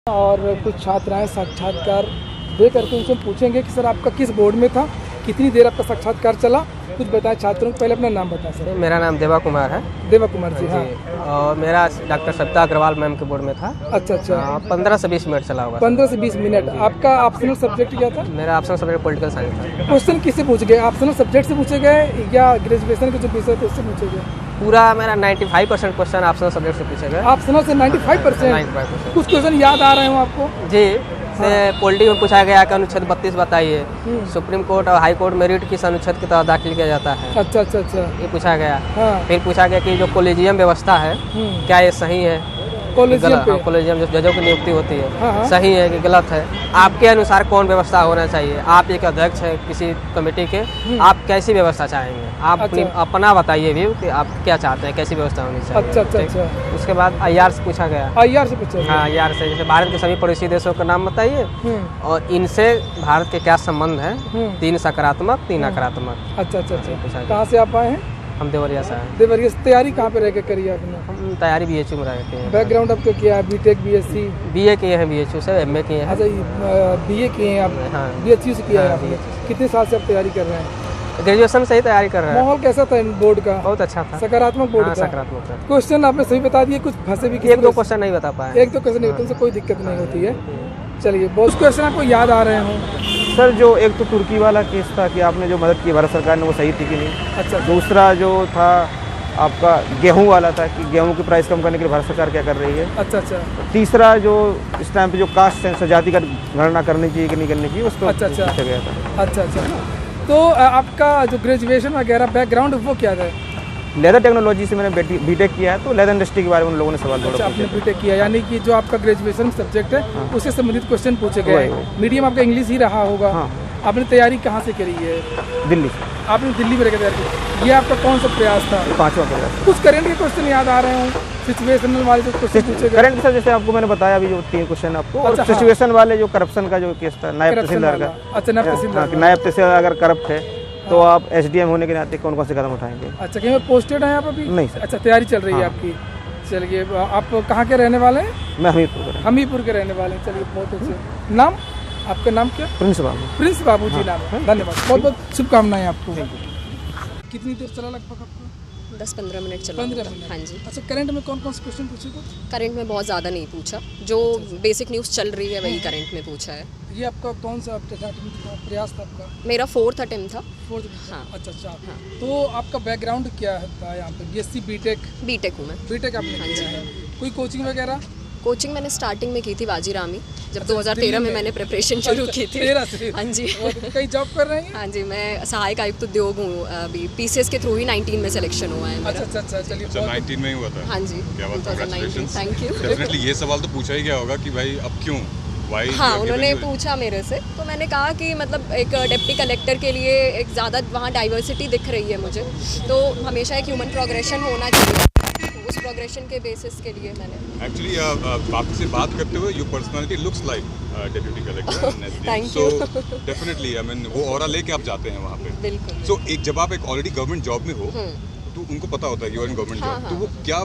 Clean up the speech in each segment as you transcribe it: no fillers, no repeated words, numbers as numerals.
और कुछ छात्राएं साक्षात्कार दे करके उनसे पूछेंगे कि सर आपका किस बोर्ड में था, कितनी देर आपका साक्षात्कार चला, कुछ बताएं छात्रों को। पहले अपना नाम बताएं सर। मेरा नाम देवा कुमार है। देवा कुमार जी, हाँ। और मेरा डॉक्टर सविता अग्रवाल मैम के बोर्ड में था। अच्छा अच्छा। 15 से 20 मिनट चला होगा। 15 से 20 मिनट। आपका ऑप्शनल सब्जेक्ट क्या था? मेरा ऑप्शनल सब्जेक्ट पॉलिटिकल साइंस था। क्वेश्चन किससे पूछे गए? ऑप्शनल सब्जेक्ट से पूछे गए या ग्रेजुएशन के जो विषय थे उससे पूछे गए? पूरा मेरा 95% क्वेश्चन ऑप्शनल सब्जेक्ट से पूछे गए। ऑप्शनल से 95%? कुछ क्वेश्चन याद आ रहे हो आपको? जी, पॉलिटी में पूछा गया कि अनुच्छेद 32 बताइए, सुप्रीम कोर्ट और हाई कोर्ट मेरिट किस अनुच्छेद के तहत दाखिल किया जाता है। अच्छा अच्छा अच्छा। ये पूछा गया। हाँ। फिर पूछा गया कि जो कॉलेजियम व्यवस्था है क्या ये सही है? कॉलेजियम जो जजों की नियुक्ति होती है, हाँ। सही है कि गलत है? आपके अनुसार कौन व्यवस्था होना चाहिए? आप एक अध्यक्ष है किसी कमेटी के, आप कैसी व्यवस्था चाहेंगे? आप अपना बताइए व्यू कि आप क्या चाहते हैं, कैसी व्यवस्था होनी चाहिए। अच्छा अच्छा अच्छा। उसके बाद IR से पूछा गया। IR से पूछा? हाँ, IR से जैसे भारत के सभी पड़ोसी देशों का नाम बताइए और इनसे भारत के क्या संबंध है, 3 सकारात्मक 3 नकारात्मक। अच्छा अच्छा अच्छा। कहाँ से आप आए हैं? हम देवरिया से आए। देवरिया से। तैयारी कहाँ पे रह के करी आपने? हम तैयारी BHU में रहते हैं। बैकग्राउंड आपका क्या है? BTech, BSc? BA किए हैं BHU से, MA किए हैं। अच्छा, BA किए हैं आप? हाँ। BHU से किया है हाँ, आपने? कितने साल से आप तैयारी कर रहे हैं? ग्रेजुएशन से ही तैयारी कर रहे हैं। माहौल कैसा था इन बोर्ड का? बहुत अच्छा था। सकारात्मक बोर्ड था? सकारात्मक था। क्वेश्चन आपने सही बता दिए, कुछ फंसे भी? 1-2 क्वेश्चन नहीं बता पाए। 1-2 क्वेश्चन नहीं होते, उनसे कोई दिक्कत नहीं होती है। चलिए, बहुत क्वेश्चन आपको याद आ रहे हों? सर, जो एक तो तुर्की वाला केस था कि आपने जो मदद की भारत सरकार ने वो सही थी कि नहीं। अच्छा। दूसरा जो था आपका गेहूं वाला था कि गेहूं की प्राइस कम करने के लिए भारत सरकार क्या कर रही है। अच्छा अच्छा। तीसरा जो इस टाइम पे जो कास्ट सेंसस जाति का गणना करनी चाहिए कि नहीं करनी चाहिए उसको अच्छा अच्छा पूछा गया था। अच्छा अच्छा। तो आपका जो ग्रेजुएशन वगैरह बैकग्राउंड वो क्या था? लेदर टेक्नोलॉजी से मैंने BTech किया है, तो लेदर इंडस्ट्री के बारे में उन लोगों ने सवाल अच्छा, थोड़ा आपने पूछे। BTech किया, यानी कि जो आपका ग्रेजुएशन सब्जेक्ट है उससे संबंधित क्वेश्चन पूछे गए। मीडियम आपका इंग्लिश ही रहा होगा। हाँ। आपने तैयारी कहाँ से करी है? दिल्ली से। आपने दिल्ली में रहकर तैयारी की। ये आपका कौन सा प्रयास था? 5वां प्रयास। कुछ करंट के क्वेश्चन याद आ रहे हों? सिचुएशनल वाले जो क्वेश्चन पूछे गए? करंट सर, जैसे आपको मैंने बताया अभी जो 3 क्वेश्चन आपको, और अच्छा, हाँ। सिचुएशन वाले जो करप्शन का जो केस था नायब तहसीलदार का। अच्छा, नायब तहसीलदार। नायब तहसीलदार अगर करप्ट है तो आप SDM होने के नाते कौन कौन से कदम उठाएंगे? अच्छा, कहीं में पोस्टेड हैं आप अभी? नहीं सर। अच्छा, तैयारी चल रही है हाँ। आपकी। चलिए, आप कहाँ के रहने वाले हैं? मैं हमीरपुर का। हमीरपुर के रहने वाले हैं। चलिए, बहुत अच्छे। नाम आपका? नाम क्या? प्रिंस बाबू। प्रिंस बाबू जी नाम है। धन्यवाद, बहुत बहुत शुभकामनाएं आपको। कितनी देर चला लगभग आपको? 10-15 मिनट चला 15 होगा। मिनट। हाँ जी। अच्छा, करंट में कौन कौन से क्वेश्चन पूछे गए? करंट में बहुत ज़्यादा नहीं पूछा, जो बेसिक न्यूज़ चल रही है वही करंट में पूछा है। ये आपका कौन सा प्रयास था आपका? मेरा 4th अटेम्प्ट था। 4th? हाँ। अच्छा अच्छा। हाँ। तो आपका बैकग्राउंड क्या था यहाँ पे? BSc, BTech? BTech हूँ मैं। BTech आपने हाँ किया जी। है। कोई कोचिंग वगैरह? कोचिंग मैंने स्टार्टिंग में की थी बाजीरामी, जब अच्छा, 2013 दिल्ली में में? मैंने प्रिपरेशन शुरू की थी। 13 से? हाँ जी। कहीं जॉब कर रहे हैं? हाँ जी, मैं सहायक आयुक्त उद्योग हूँ अभी। PCS के थ्रू ही 19 में सिलेक्शन हुआ है अच्छा मेरा। अच्छा अच्छा। चलिए, अच्छा, 19 में ही हुआ था। हाँ जी, क्या बात है, 2019। congratulations। Thank you. डेफिनेटली ये सवाल तो पूछा ही गया होगा कि भाई अब क्यों, वाई? हाँ, उन्होंने पूछा मेरे से, तो मैंने कहा कि मतलब एक डिप्टी कलेक्टर के लिए एक ज़्यादा वहाँ डाइवर्सिटी दिख रही है मुझे, तो हमेशा एक ह्यूमन प्रोग्रेशन होना चाहिए, तो उस प्रोग्रेशन के बेसिस के लिए मैंने एक्चुअली आपसे बात करते हुए your personality looks like deputy collector. Thank so you। Definitely I mean वो ऑरा लेके आप जाते हैं वहाँ पे। बिल्कुल। सो एक जब आप एक ऑलरेडी गवर्नमेंट जॉब में हो तो उनको पता होता है कि इन गवर्नमेंट हाँ, जॉब, हाँ। तो वो क्या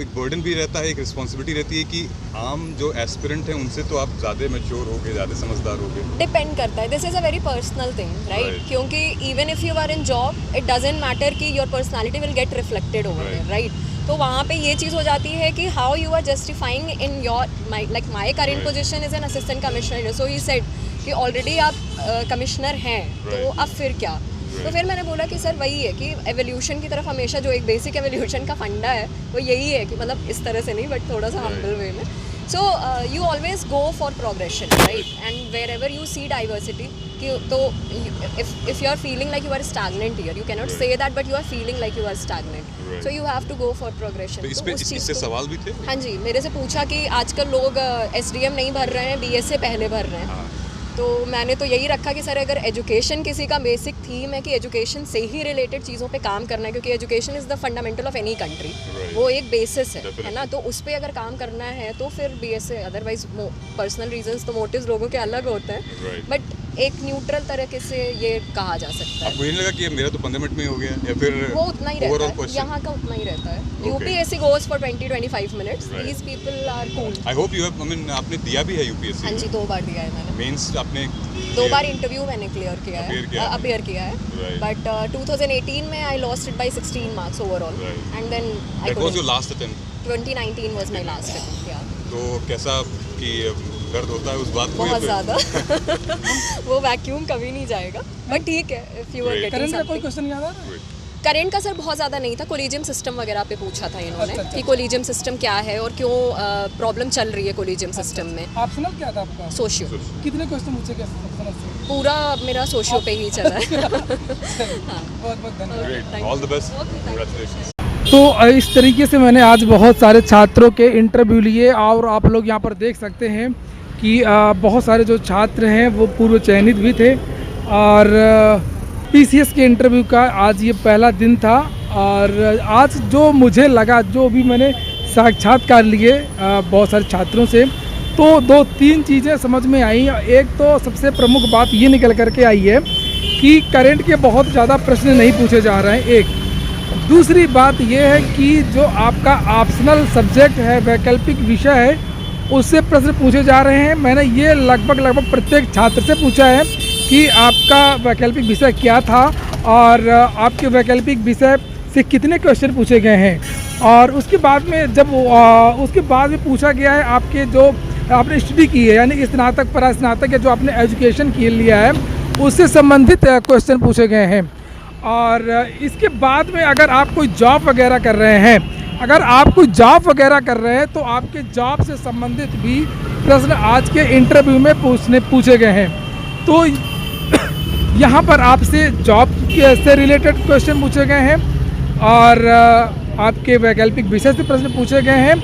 एक बर्डन भी रहता है, एक रिस्पॉन्सिबिलिटी रहती है कि आम जो एस्पिरेंट हैं उनसे तो आप ज़्यादा मैच्योर होगे, ज़्यादा समझदार होगे। डिपेंड करता है, this is a very personal thing, right? Right। क्योंकि even if you are in job it doesn't matter कि your personality will get reflected over there, right? तो वहाँ पे ये चीज़ हो जाती है कि how you are justifying in your my current position is an assistant commissioner, so he said कि ऑलरेडी आप कमिश्नर हैं, तो अब फिर क्या? तो फिर मैंने बोला कि सर वही है कि एवोल्यूशन की तरफ हमेशा जो एक बेसिक एवोल्यूशन का फंडा है वो यही है कि मतलब इस तरह से नहीं बट थोड़ा सा हम्बल वे में, so you always go for progression, right? And wherever you see diversity, तो if you are feeling like you are stagnant here, you cannot say that, but you are feeling like you are stagnant, so you have to go for progression। तो इससे सवाल भी थे? हाँ जी, मेरे से पूछा कि आजकल लोग SDM नहीं भर रहे हैं, BS से पहले भर रहे हैं। तो मैंने तो यही रखा कि सर अगर एजुकेशन किसी का बेसिक थीम है कि एजुकेशन से ही रिलेटेड चीज़ों पे काम करना है, क्योंकि education is the fundamental of any country, वो एक बेसिस है ना, तो उस पर अगर काम करना है तो फिर BS से, अदरवाइज पर्सनल रीजंस तो मोटिव्स लोगों के अलग होते हैं, बट एक न्यूट्रल तरीके से ये कहा जा सकता है। आपको ये नहीं लगा कि ये मेरा तो 15 मिनट में ही हो गया या फिर वो उतना ही रहता overall है, question? यहाँ का उतना ही रहता है। Okay. UPSC goes for 20-25 minutes, Right. These people are cool. I hope you have, I mean आपने दिया भी है यूपीएससी? हाँ जी, 2 बार दिया है मैंने। मेंस आपने 2 बार इंटरव्यू मैंने क्लियर किया Appear है, किया है। अपीयर किया है। Right. बट 2018 में I lost it by 16 marks overall, Right. And then I that was your last attempt? 2019 was my last attempt. या तो कैसा कि दर्द होता है उस बात को? बहुत ज़्यादा वो वैक्यूम कभी नहीं जाएगा, बट ठीक है। If you are Great. Current का गेटिंग कोई समथिंग। क्वेश्चन याद आ रहा है? करेंट का सर बहुत ज़्यादा नहीं था, कोलिजियम सिस्टम वगैरह पे पूछा था इन्होंने अच्छा, अच्छा। कि कोलिजियम सिस्टम क्या है और क्यों प्रॉब्लम चल रही है कोलिजियम सिस्टम में। ऑप्शनल क्या था आपका? सोशियो, कितने क्वेश्चन पूछे गए ऑप्शनल से? पूरा मेरा सोशियो पे ही चला है। बहुत बहुत धन्यवाद। Great, all the best, congratulations. तो इस तरीके से मैंने आज बहुत सारे छात्रों के इंटरव्यू लिए और आप लोग यहाँ पर देख सकते हैं कि बहुत सारे जो छात्र हैं वो पूर्व चयनित भी थे और पीसीएस के इंटरव्यू का आज ये पहला दिन था। और आज जो मुझे लगा, जो भी मैंने साक्षात्कार लिए बहुत सारे छात्रों से, तो 2-3 चीज़ें समझ में आई। एक तो सबसे प्रमुख बात ये निकल करके आई है कि करंट के बहुत ज़्यादा प्रश्न नहीं पूछे जा रहे हैं। एक दूसरी बात यह है कि जो आपका ऑप्शनल सब्जेक्ट है, वैकल्पिक विषय है, उससे प्रश्न पूछे जा रहे हैं। मैंने ये लगभग प्रत्येक छात्र से पूछा है कि आपका वैकल्पिक विषय क्या था और आपके वैकल्पिक विषय से कितने क्वेश्चन पूछे गए हैं। और उसके बाद में जब उसके बाद में पूछा गया है आपके जो आपने स्टडी की है, यानी स्नातक परास्नातक या जो आपने एजुकेशन की लिया है, उससे संबंधित क्वेश्चन पूछे गए हैं। और इसके बाद में अगर आप कोई जॉब वगैरह कर रहे हैं, तो आपके जॉब से संबंधित भी प्रश्न आज के इंटरव्यू में पूछे गए हैं। तो यहाँ पर आपसे जॉब से रिलेटेड क्वेश्चन पूछे गए हैं और आपके वैकल्पिक विषय से प्रश्न पूछे गए हैं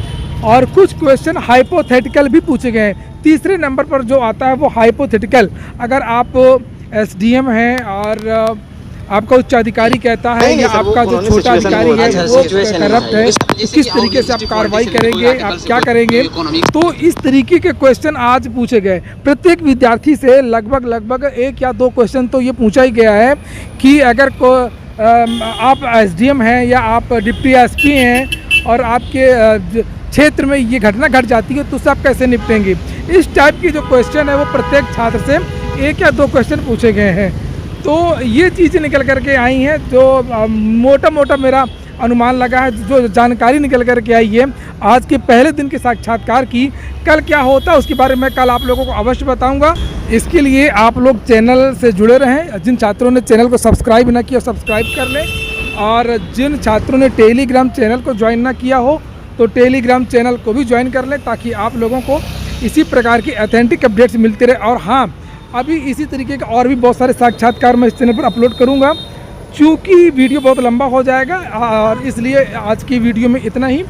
और कुछ क्वेश्चन हाइपोथेटिकल भी पूछे गए हैं। तीसरे नंबर पर जो आता है वो हाइपोथेटिकल, अगर आप एसडीएम हैं और आपका उच्चाधिकारी कहता है या आपका जो छोटा अधिकारी है वो करप्ट है, तो किस तरीके से आप कार्रवाई करेंगे, आप क्या करेंगे। तो इस तरीके के क्वेश्चन आज पूछे गए। प्रत्येक विद्यार्थी से लगभग 1 या 2 क्वेश्चन तो ये पूछा ही गया है कि अगर आप एसडीएम हैं या आप डिप्टी एसपी हैं और आपके क्षेत्र में ये घटना घट जाती है तो उससे आप कैसे निपटेंगे। इस टाइप की जो क्वेश्चन है वो प्रत्येक छात्र से 1 या 2 क्वेश्चन पूछे गए हैं। तो ये चीज़ें निकल करके आई हैं, जो मोटा मेरा अनुमान लगा है, जो जानकारी निकल करके आई है आज के पहले दिन के साक्षात्कार की। कल क्या होता है उसके बारे में कल आप लोगों को अवश्य बताऊंगा। इसके लिए आप लोग चैनल से जुड़े रहें। जिन छात्रों ने चैनल को सब्सक्राइब ना किया सब्सक्राइब कर लें और जिन छात्रों ने टेलीग्राम चैनल को ज्वाइन ना किया हो तो टेलीग्राम चैनल को भी ज्वाइन कर लें, ताकि आप लोगों को इसी प्रकार की ऑथेंटिक अपडेट्स मिलते रहे। और हाँ, अभी इसी तरीके के और भी बहुत सारे साक्षात्कार मैं इस चैनल पर अपलोड करूंगा। चूँकि वीडियो बहुत लंबा हो जाएगा और इसलिए आज की वीडियो में इतना ही।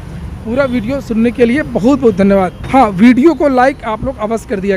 पूरा वीडियो सुनने के लिए बहुत बहुत धन्यवाद। हाँ, वीडियो को लाइक आप लोग अवश्य कर दिया।